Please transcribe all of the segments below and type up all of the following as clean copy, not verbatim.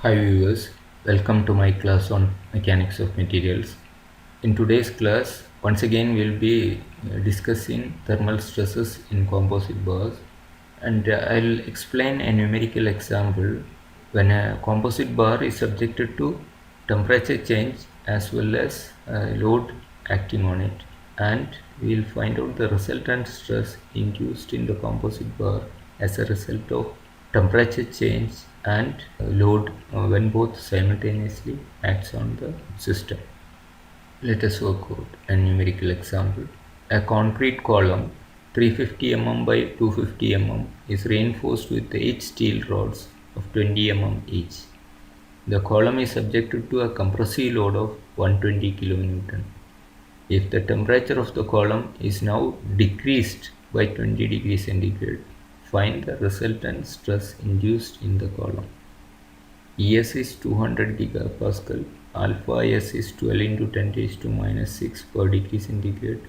Hi viewers, welcome to my class on mechanics of materials. In today's class, once again we'll be discussing thermal stresses in composite bars, and I'll explain a numerical example when a composite bar is subjected to temperature change as well as load acting on it, and we'll find out the resultant stress induced in the composite bar as a result of temperature change and load when both simultaneously acts on the system. Let us work out a numerical example. A concrete column 350 mm by 250 mm is reinforced with 8 steel rods of 20 mm each. The column is subjected to a compressive load of 120 kN. If the temperature of the column is now decreased by 20 degrees centigrade, find the resultant stress induced in the column. ES is 200 gigapascal, alpha S is 12 into 10 raised to minus 6 per degree centigrade,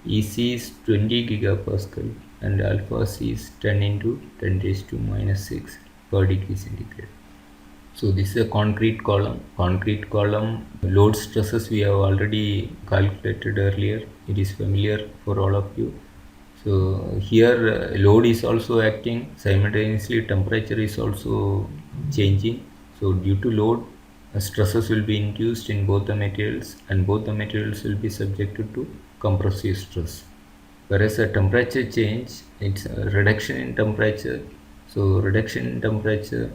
EC is 20 gigapascal and alpha C is 10 into 10 raised to minus 6 per degree centigrade. So this is a concrete column. Concrete column load stresses we have already calculated earlier. It is familiar for all of you. So here load is also acting simultaneously, temperature is also changing. So due to load, stresses will be induced in both the materials, and both the materials will be subjected to compressive stress. Whereas a temperature change, it's a reduction in temperature. So reduction in temperature,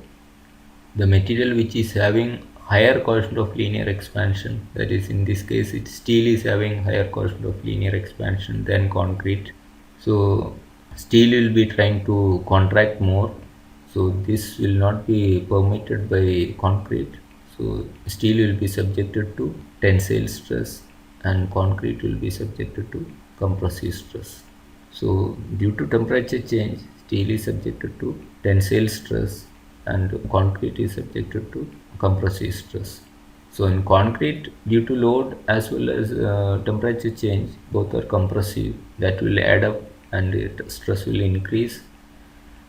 the material which is having higher coefficient of linear expansion, that is in this case steel is having higher coefficient of linear expansion than concrete. So steel will be trying to contract more, so this will not be permitted by concrete. So steel will be subjected to tensile stress and concrete will be subjected to compressive stress. So due to temperature change, steel is subjected to tensile stress and concrete is subjected to compressive stress. So in concrete, due to load as well as temperature change, both are compressive. That will add up and stress will increase.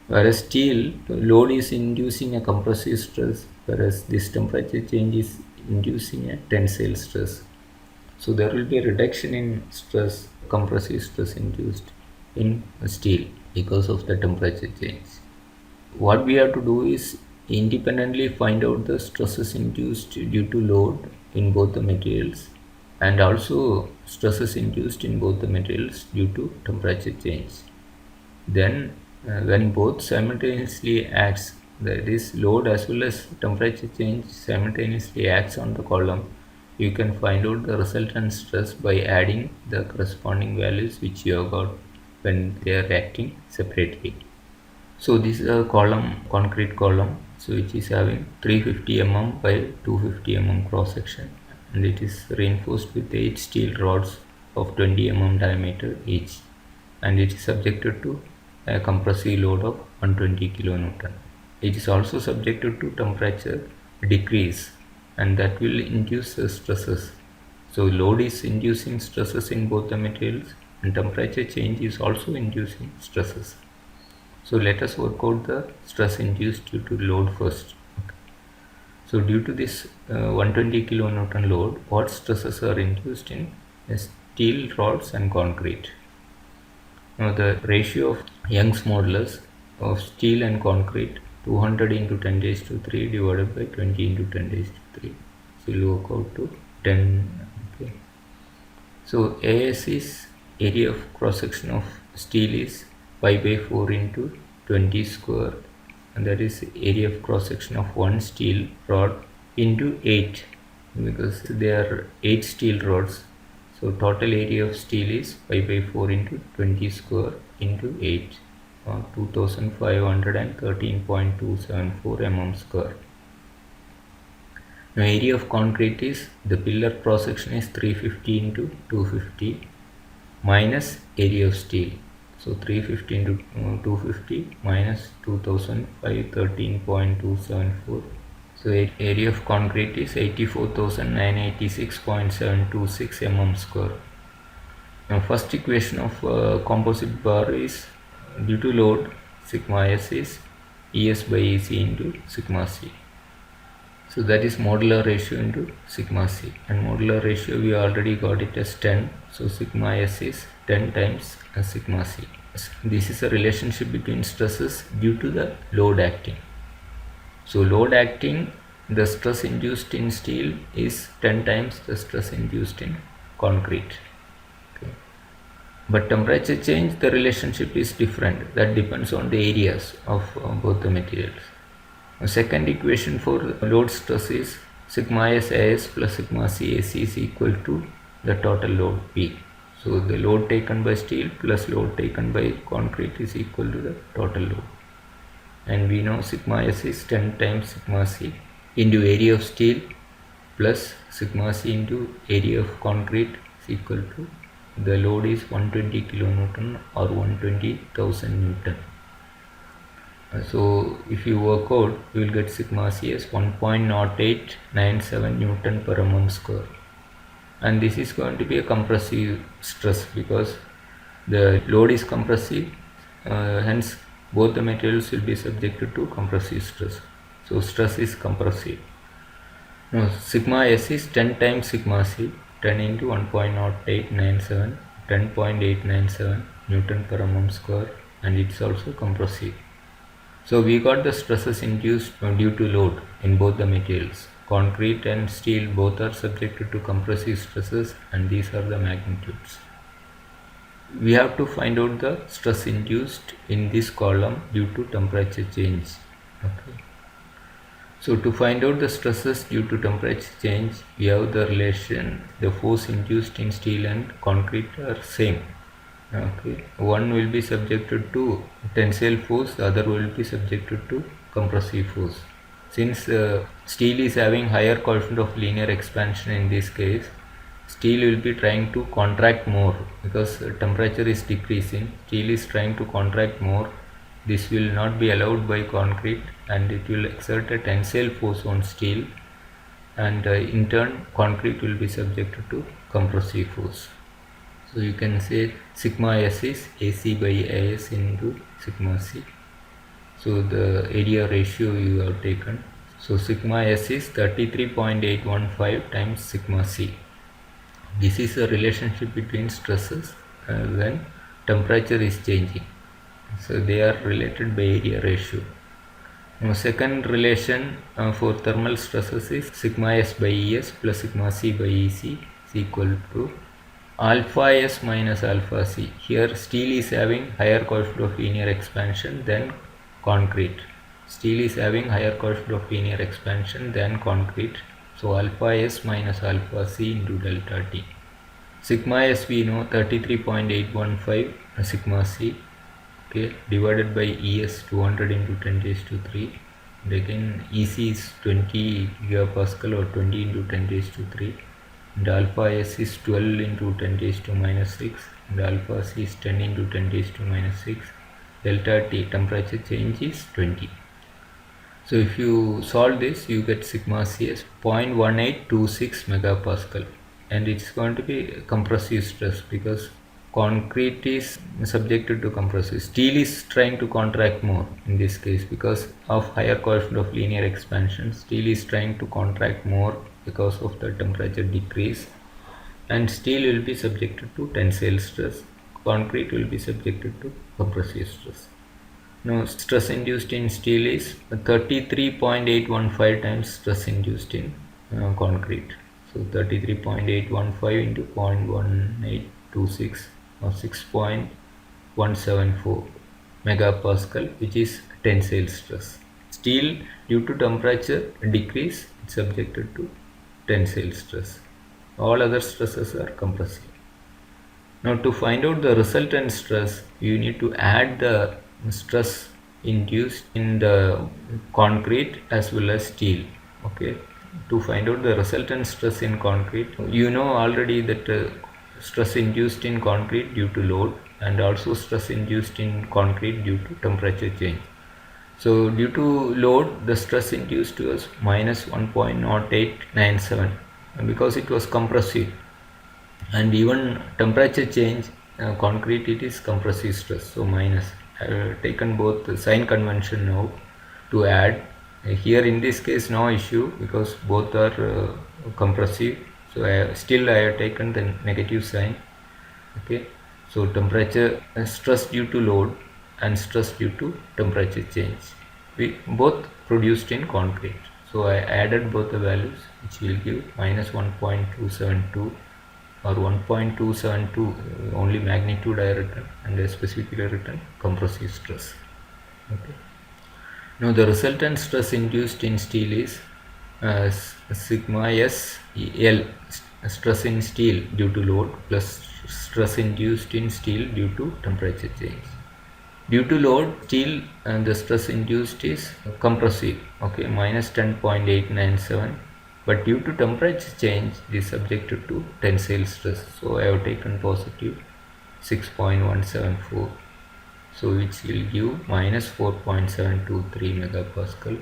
Whereas steel, load is inducing a compressive stress, whereas this temperature change is inducing a tensile stress. So there will be a reduction in stress, compressive stress induced in steel because of the temperature change. What we have to do is independently find out the stresses induced due to load in both the materials and also stresses induced in both the materials due to temperature change. Then when both simultaneously acts, that is load as well as temperature change simultaneously acts on the column, you can find out the resultant stress by adding the corresponding values which you have got when they are acting separately. So this is a column, concrete column, so which is having 350 mm by 250 mm cross section, and it is reinforced with 8 steel rods of 20 mm diameter each, and it is subjected to a compressive load of 120 kN. It is also subjected to temperature decrease, and that will induce stresses. So load is inducing stresses in both the materials, and temperature change is also inducing stresses. So let us work out the stress induced due to load first. Okay. So due to this 120 kN load, what stresses are induced in steel rods and concrete? Now the ratio of Young's modulus of steel and concrete 200 into 10 raised to 3 divided by 20 into 10 raised to 3. So it will work out to 10. Okay. So AS is area of cross section of steel is pi by 4 into 20 square, and that is area of cross section of one steel rod into 8, because there are 8 steel rods. So total area of steel is pi by 4 into 20 square into 8, 2513.274 mm square. Now area of concrete is, the pillar cross section is 350 into 250 minus area of steel. So 350 into 250 minus 2513.274. So area of concrete is 84,986.726 mm square. Now first equation of composite bar is, due to load, sigma S is ES by EC into sigma C. So that is modular ratio into sigma c, and modular ratio we already got it as 10, so sigma s is 10 times sigma c. This is a relationship between stresses due to the load acting. So load acting, the stress induced in steel is 10 times the stress induced in concrete. Okay. But temperature change, the relationship is different. That depends on the areas of both the materials. The second equation for load stress is sigma s as plus sigma c ac is equal to the total load P. So the load taken by steel plus load taken by concrete is equal to the total load. And we know sigma s is 10 times sigma c into area of steel plus sigma c into area of concrete is equal to the load is 120 kilonewton or 120,000 newton. So if you work out, you will get sigma c as 1.0897 newton per mm square, and this is going to be a compressive stress because the load is compressive, hence both the materials will be subjected to compressive stress. So stress is compressive. Now sigma s is 10 times sigma c, 10 into 1.0897, 10.897 newton per mm square, and it's also compressive. So we got the stresses induced due to load in both the materials. Concrete and steel both are subjected to compressive stresses, and these are the magnitudes. We have to find out the stress induced in this column due to temperature change. Okay. So to find out the stresses due to temperature change, we have the relation, the force induced in steel and concrete are same. Okay, one will be subjected to tensile force, the other will be subjected to compressive force. Since steel is having higher coefficient of linear expansion in this case, steel will be trying to contract more because temperature is decreasing. Steel is trying to contract more. This will not be allowed by concrete, and it will exert a tensile force on steel, and in turn concrete will be subjected to compressive force. So you can say sigma s is AC by AS into sigma c. So the area ratio you have taken. So sigma s is 33.815 times sigma c. This is a relationship between stresses when temperature is changing. So they are related by area ratio. Now second relation for thermal stresses is sigma s by Es plus sigma c by Ec is equal to alpha s minus alpha c. Here steel is having higher coefficient of linear expansion than concrete. Steel is having higher coefficient of linear expansion than concrete. So alpha s minus alpha c into delta T. Sigma s we know 33.815 sigma c, okay, divided by Es 200 into 10 raised to 3, and again Ec is 20 gigapascal or 20 into 10 raised to 3, and alpha s is 12 into 10 raised to minus 6, and alpha c is 10 into 10 raised to minus 6. Delta T, temperature change, is 20. So if you solve this, you get sigma c as 0.1826 megapascal, and it's going to be compressive stress because concrete is subjected to compressive. Steel is trying to contract more in this case because of higher coefficient of linear expansion. Steel is trying to contract more because of the temperature decrease, and steel will be subjected to tensile stress. Concrete will be subjected to compressive stress. Now stress induced in steel is 33.815 times stress induced in concrete. So 33.815 into 0.1826 or 6.174 megapascal, which is tensile stress. Steel, due to temperature decrease, is subjected to tensile stress. All other stresses are compressive. Now to find out the resultant stress, you need to add the stress induced in the concrete as well as steel. Okay, to find out the resultant stress in concrete, you know already that stress induced in concrete due to load, and also stress induced in concrete due to temperature change. So due to load, the stress induced was minus 1.0897 because it was compressive, and even temperature change, concrete, it is compressive stress, so minus. I have taken both the sign convention now to add. Here in this case no issue because both are compressive, so still I have taken the negative sign. Okay, so temperature stress due to load and stress due to temperature change, we both produced in concrete, so I added both the values, which will give minus 1.272 or 1.272, only magnitude I written and specifically written compressive stress. Okay. Now the resultant stress induced in steel is sigma S L, stress in steel due to load, plus stress induced in steel due to temperature change. Due to load, steel and the stress induced is compressive, okay, minus 10.897, but due to temperature change it is subjected to tensile stress, so I have taken positive 6.174, so which will give minus 4.723 megapascal.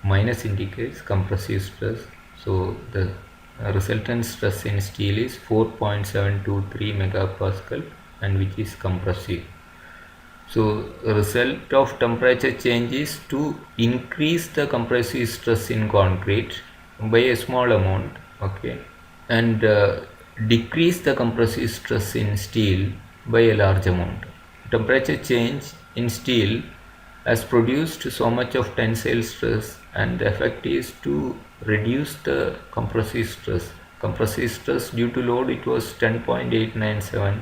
Minus indicates compressive stress, so the resultant stress in steel is 4.723 megapascal, and which is compressive. So the result of temperature change is to increase the compressive stress in concrete by a small amount, okay, and decrease the compressive stress in steel by a large amount. Temperature change in steel has produced so much of tensile stress, and the effect is to reduce the compressive stress. Compressive stress due to load, it was 10.897.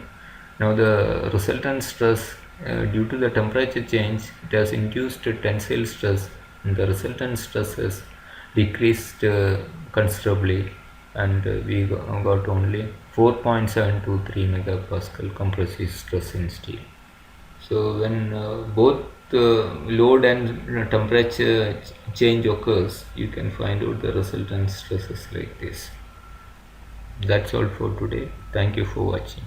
Now the resultant stress due to the temperature change, it has induced tensile stress, and the resultant stress has decreased considerably, and we got only 4.723 megapascal compressive stress in steel. So when both load and temperature change occurs, you can find out the resultant stresses like this. That's all for today. Thank you for watching.